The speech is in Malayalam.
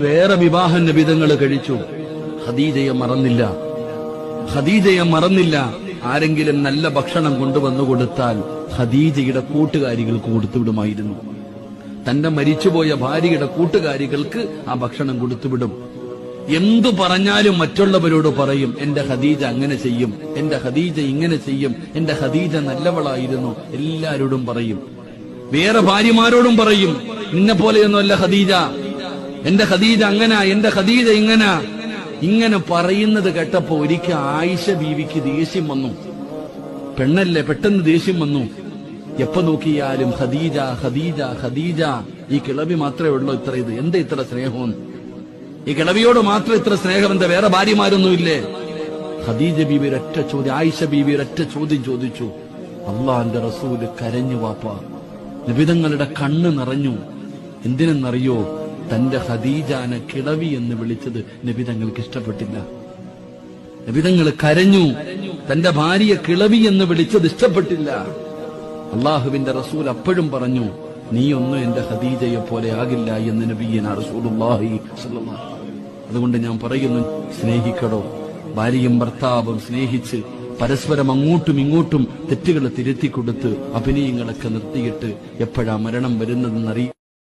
വേറെ വിവാഹ നബിതങ്ങൾ കഴിച്ചു. ഖദീജയെ മറന്നില്ല. ആരെങ്കിലും നല്ല ഭക്ഷണം കൊണ്ടുവന്നു കൊടുത്താൽ ഖദീജയുടെ കൂട്ടുകാരികൾക്ക് കൊടുത്തുവിടുമായിരുന്നു. തന്റെ മരിച്ചുപോയ ഭാര്യയുടെ കൂട്ടുകാരികൾക്ക് ആ ഭക്ഷണം കൊടുത്തുവിടും. എന്തു പറഞ്ഞാലും മറ്റുള്ളവരോട് പറയും, എന്റെ ഖദീജ അങ്ങനെ ചെയ്യും, എന്റെ ഖദീജ ഇങ്ങനെ ചെയ്യും, എന്റെ ഖദീജ നല്ലവളായിരുന്നു. എല്ലാരോടും പറയും. വേറെ ഭാര്യമാരോടും പറയും, നിന്നെ പോലെയൊന്നുമല്ല ഖദീജ, എന്റെ ഖദീജ അങ്ങനെ, എന്റെ ഖദീജ ഇങ്ങനെ പറയുന്നത് കേട്ടപ്പോ ഒരിക്കൽ ആയിഷ ബീവിക്ക് ദേഷ്യം വന്നു. പെണ്ണല്ലേ, പെട്ടെന്ന് ദേഷ്യം വന്നു. എപ്പോ നോക്കിയാലും ഖദീജ ഖദീജ ഖദീജ. ഈ കിളവി മാത്രമേ ഉള്ളൂ എന്താ ഇത്ര സ്നേഹം? ഈ കിളവിയോട് മാത്രം ഇത്ര സ്നേഹം എന്താ? വേറെ ഭാര്യമാരൊന്നുമില്ലേ? ഖദീജ ബീവി ഒരൊറ്റ ചോദ്യം, ആയിഷ ബീവി ഒരൊറ്റ ചോദ്യം ചോദിച്ചു. അള്ളാന്റെ റസൂല് കരഞ്ഞു. വാപ്പ നബിതങ്ങളുടെ കണ്ണ് നിറഞ്ഞു. എന്തിനെന്നറിയോ? തന്റെ ഖദീജാനെ കിളവി എന്ന് വിളിച്ചത് നബിതങ്ങൾക്ക് ഇഷ്ടപ്പെട്ടില്ല. നബിതങ്ങൾ കരഞ്ഞു. തന്റെ ഭാര്യയെ കിളവി എന്ന് വിളിച്ചത് ഇഷ്ടപ്പെട്ടില്ല. അള്ളാഹുവിന്റെ റസൂൽ അപ്പോഴും പറഞ്ഞു, നീയൊന്നും എന്റെ ഖദീജയെ പോലെ ആകില്ല എന്ന് നബിയന റസൂലുള്ളാഹി സ്വല്ലല്ലാഹു അലൈഹി വസല്ലം. അതുകൊണ്ട് ഞാൻ പറയുന്നു, സ്നേഹിക്കടോ. ഭാര്യയും ഭർത്താവും സ്നേഹിച്ച് പരസ്പരം അങ്ങോട്ടും ഇങ്ങോട്ടും തെറ്റുകൾ തിരുത്തിക്കൊടുത്ത് അഭിനയങ്ങളൊക്കെ നിർത്തിയിട്ട് എപ്പോഴാ മരണം വരുന്നതെന്നറിയും.